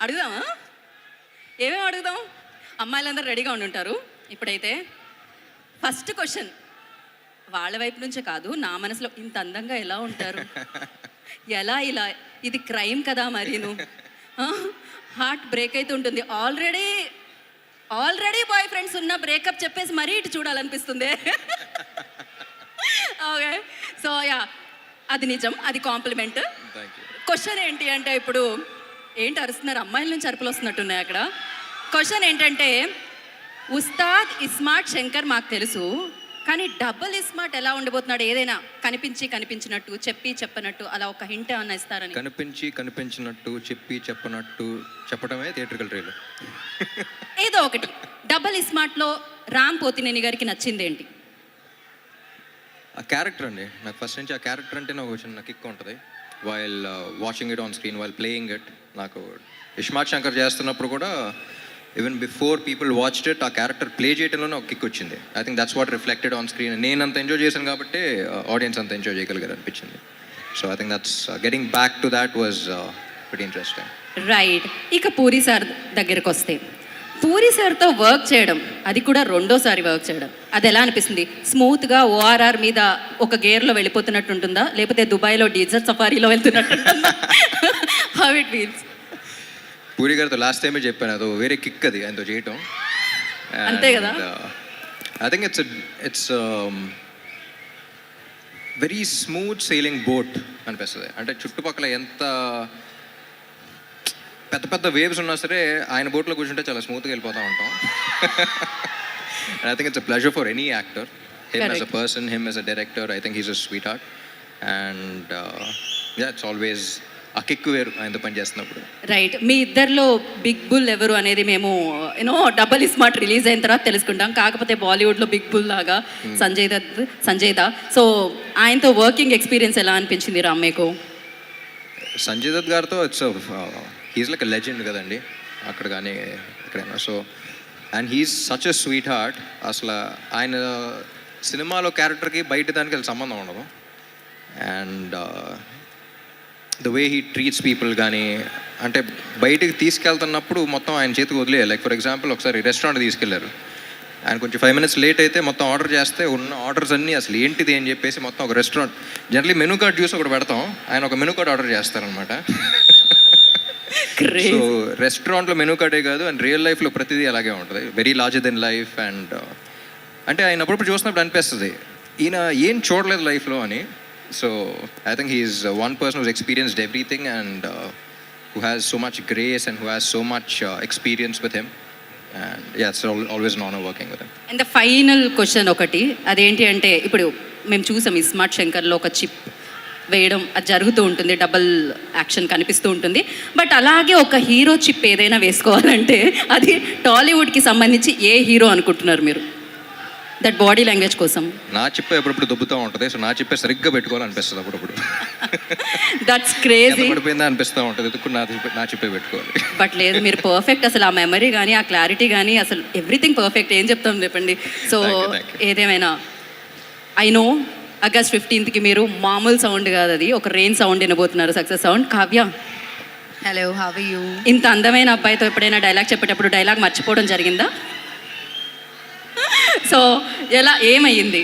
అడుగుదామా? ఏమేమి అడుగుదాం? అమ్మాయిలందరూ రెడీగా ఉండుంటారు. ఇప్పుడైతే ఫస్ట్ క్వశ్చన్ వాళ్ళ వైపు నుంచే కాదు, నా మనసులో ఇంత అందంగా ఎలా ఉంటారు, ఎలా ఇలా, ఇది క్రైమ్ కదా మరీను. హార్ట్ బ్రేక్ అయితే ఉంటుంది. ఆల్రెడీ బాయ్ ఫ్రెండ్స్ ఉన్న బ్రేకప్ చెప్పేసి మరీ ఇటు చూడాలనిపిస్తుంది. ఓకే, సో యా, అది నిజం, అది కాంప్లిమెంట్. క్వశ్చన్ ఏంటి అంటే, ఇప్పుడు ఏంటి అరుస్తున్నారు? అమ్మాయిల నుంచి అరుపులు వస్తున్నట్టున్నాయి అక్కడ. క్వశ్చన్ ఏంటంటే, ఉస్తాద్ ఇస్మార్ట్ శంకర్ మాకు తెలుసు, కానీ డబుల్ ఇస్మార్ట్ ఎలా ఉండబోతున్నాడు? ఏదైనా కనిపించినట్టు చెప్పనట్టు అలా ఒక హింట్ ఏమన్నా ఇస్తారని. కనిపించినట్టు చెప్పడమే థియేట్రికల్ ట్రైలర్. ఏదో ఒకటి. డబుల్ ఇస్మార్ట్లో రామ్ పోతినేని గారికి నచ్చింది ఏంటి? ఆ క్యారెక్టర్ అండి. నాకు ఫస్ట్ నుంచి ఆ క్యారెక్టర్ అంటే నాకు చిన్న కిక్ ఉంటుంది. While watching it on screen, while playing it. నాకు ఇస్మార్ట్ శంకర్ చేస్తున్నప్పుడు కూడా even before people watched it, ఆ క్యారెక్టర్ ప్లే చేయడంలోనే ఒక కిక్ వచ్చింది. I think that's what reflected on screen. నేను అంత ఎంజాయ్ చేశాను కాబట్టి ఆడియన్స్ అంత ఎంజాయ్ చేయగలిగారు అనిపించింది. So I think that's getting back to that was very interesting. Right. ఇక పూరి సార్ దగ్గరకు వస్తే, పూరి సార్తో వర్క్ చేయడం, అది కూడా రెండోసారి వర్క్ చేయడం, అది ఎలా అనిపిస్తుంది? స్మూత్గా ఓఆర్ఆర్ మీద ఒక గేర్లో వెళ్ళిపోతున్నట్టు ఉంటుందా, లేకపోతే దుబాయ్లో డీజర్ సఫారీలో వెళ్తున్నట్టు ఉంటుందా? How it feels? పూరి గారితో లాస్ట్ టైమే చెప్పాను, అది వేరే కిక్ అది ఆయనతో చేయటం. అంతే కదా. I think it's very smooth sailing boat అనిపిస్తుంది. అంటే చుట్టుపక్కల ఎంత పెద్ద పెద్ద వేవ్స్ ఉన్నా సరే ఆయన బోట్లో కూర్చుంటే చాలా స్మూత్గా వెళ్ళిపోతూ ఉంటాం. I think it's a pleasure for any actor, him as a person, him as a director. I think he's a sweet heart and it's always ఆ కిక్ వేరు ఆయనతో పని చేస్తున్నప్పుడు. రైట్. మీ ఇద్దరిలో బిగ్ బుల్ ఎవరు అనేది మేము డబల్ ఇస్మార్ట్ రిలీజ్ అయిన తర్వాత తెలుసుకుంటాం. కాకపోతే బాలీవుడ్లో బిగ్ బుల్ లాగా సంజయ్ దత్. సో ఆయనతో వర్కింగ్ ఎక్స్పీరియన్స్ ఎలా అనిపించింది రామ్ మీకు? సంజయ్ దత్ గారితో it's he's like a legend కదండి, అక్కడ కానీ ఎక్కడైనా. So and he's such a sweet heart. అసలు ఆయన సినిమాలో క్యారెక్టర్కి బయట దానికి అసలు సంబంధం ఉండదు. And the way he treats people కానీ, అంటే బయటికి తీసుకెళ్తున్నప్పుడు మొత్తం ఆయన చేతికి వదిలేయాలి. లైక్ ఫర్ ఎగ్జాంపుల్ ఒకసారి రెస్టారెంట్ తీసుకెళ్లారు, ఆయన కొంచెం 5 minutes లేట్ అయితే మొత్తం ఆర్డర్ చేస్తే ఉన్న ఆర్డర్స్ అన్నీ అసలు ఏంటిది అని చెప్పేసి మొత్తం ఒక రెస్టారెంట్ జనరలీ మెనూ కార్డ్ చూసి ఒకటి పెడతాం, ఆయన ఒక మెనూ కార్డ్ ఆర్డర్ చేస్తారనమాట. సో రెస్టారెంట్లో మెనూ కార్డే కాదు, అండ్ రియల్ లైఫ్లో ప్రతిదీ అలాగే ఉంటుంది, very larger than life. And అంటే ఆయన అప్పుడప్పుడు చూసినప్పుడు అనిపిస్తుంది ఈయన ఏం చూడలేదు లైఫ్లో అని. So I think he's one person who's experienced everything and who has so much grace and who has so much experience with him. And yeah, it's always an honor working with him. And the final question ఒకటి, అదేంటి అంటే, ఇప్పుడు మేము చూసాం ఇస్మార్ట్ శంకర్లో ఒక chip వేయడం అది జరుగుతూ ఉంటుంది, డబుల్ యాక్షన్ కనిపిస్తూ ఉంటుంది. బట్ అలాగే ఒక హీరో చిప్ ఏదైనా వేసుకోవాలంటే అది టాలీవుడ్కి సంబంధించి ఏ హీరో అనుకుంటున్నారు మీరు? దట్ బాడీ లాంగ్వేజ్ కోసం నా చిప్పే ఎప్పుడప్పుడు దొబ్బుతూ ఉంటుంది. సో నా చిప్పే సరిగ్గా పెట్టుకోవాలనిపిస్తుంది అప్పుడప్పుడు. That's crazy. పడిపోయిందా అనిపిస్తూ ఉంటుంది, ఎందుకు నా చిప్పే పెట్టుకోవాలి. బట్ లేదు, మీరు పర్ఫెక్ట్. అసలు ఆ మెమరీ కానీ ఆ క్లారిటీ కానీ అసలు ఎవ్రీథింగ్ పర్ఫెక్ట్. ఏం చెప్తాం చెప్పండి. సో ఏదేమైనా ఐ నో August 15th మీరు మామూలు సౌండ్ కాదు, అది ఒక రెయిన్ సౌండ్ వినబోతున్నారు, success sound. Kavya, hello, how are you? ఇంత అందమైన అబ్బాయితో ఎప్పుడైనా డైలాగ్ చెప్పేటప్పుడు డైలాగ్ మర్చిపోవడం జరిగిందా? సో ఎలా, ఏమయ్యింది?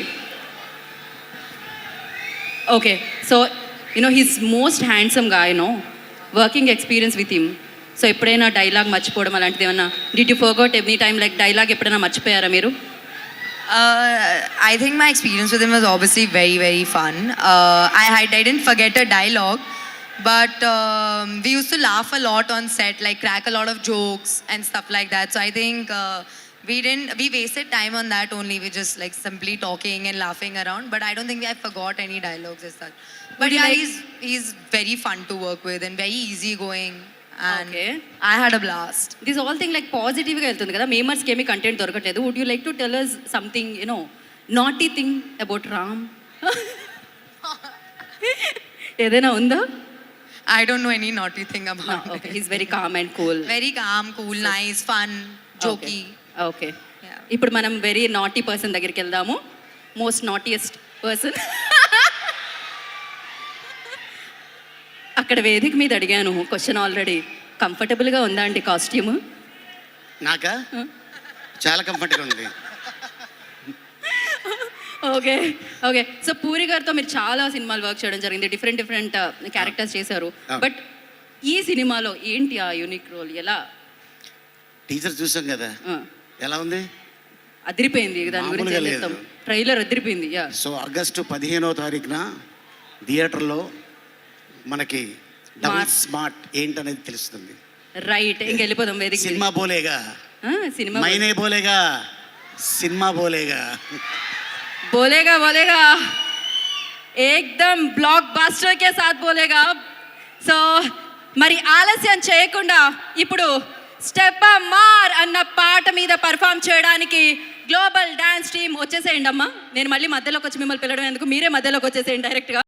Okay, so he's most handsome గా, working experience with him. So ఎప్పుడైనా డైలాగ్ మర్చిపోవడం అలాంటిది ఏమన్నా, did you forget any time like dialogue ఎప్పుడైనా మర్చిపోయారా మీరు? I think my experience with him was obviously very, very fun. I didn't forget a dialogue, but we used to laugh a lot on set, like crack a lot of jokes and stuff like that. So I think we wasted time on that only. We just like simply talking and laughing around, but I don't think I forgot any dialogues as such. But yeah, he's very fun to work with and very easygoing. And okay, I had a blast. This all thing like positive గా వెళ్తుంది కదా, మేమర్స్కి ఏమి content దొరకట్లేదు. Would you like to tell us something naughty thing about Ram? ఏదైనా ఉందా? I don't know any naughty thing about him. Okay, he's very calm and cool. Very calm, cool, nice, fun, jokey. Okay, ఇప్పుడు మనం very naughty person దగ్గరికి వెళ్దాము. Most naughtiest person. అక్కడ వేదిక మీద అడిగాను క్వశ్చన్ ఆల్రెడీ. కంఫర్టబుల్గా ఉందా అండి కాస్ట్యూమ్? నాకా చాలా కంఫర్ట్గా ఉంది. Okay okay. సో పూరి గారితో మీరు చాలా సినిమాలు వర్క్ చేయడం జరిగింది, డిఫరెంట్ క్యారెక్టర్స్ చేశారు. బట్ ఈ సినిమాలో ఏంటి ఆ యూనిక్ రోల్? ఎలా? టీచర్ చూసాం కదా, ఎలా ఉంది? అదిరిపోయింది, దాని గురించి మామూలుగా ఏం లేదు. చెప్తాం? ట్రైలర్ అదిరిపోయింది. యా. సో ఆగస్టు 15వ తారీఖున థియేటర్లో మనకి డబుల్ స్మార్ట్ ఏంటనేది తెలుస్తుంది. రైట్, ఇంక వెళ్ళిపోదాం వేదిక. సినిమా బోలేగా, సినిమా మైనే బోలేగా, సినిమా బోలేగా. बोलेगा बोलेगा एकदम బ్లాక్ బస్టర్ కే సాత్ బోలేగా. సో మరి ఆలస్యం చేయకుండా ఇప్పుడు స్టెప్ మార్ అన్న పాట మీద పర్ఫామ్ చేయడానికి గ్లోబల్ డాన్స్ టీమ్ వచ్చేసేయండి అమ్మా. నేను మళ్ళీ మధ్యలోకి వచ్చి మిమ్మల్ని పిలవడం ఎందుకు, మీరే మధ్యలోకి వచ్చేసేయండి డైరెక్ట్గా.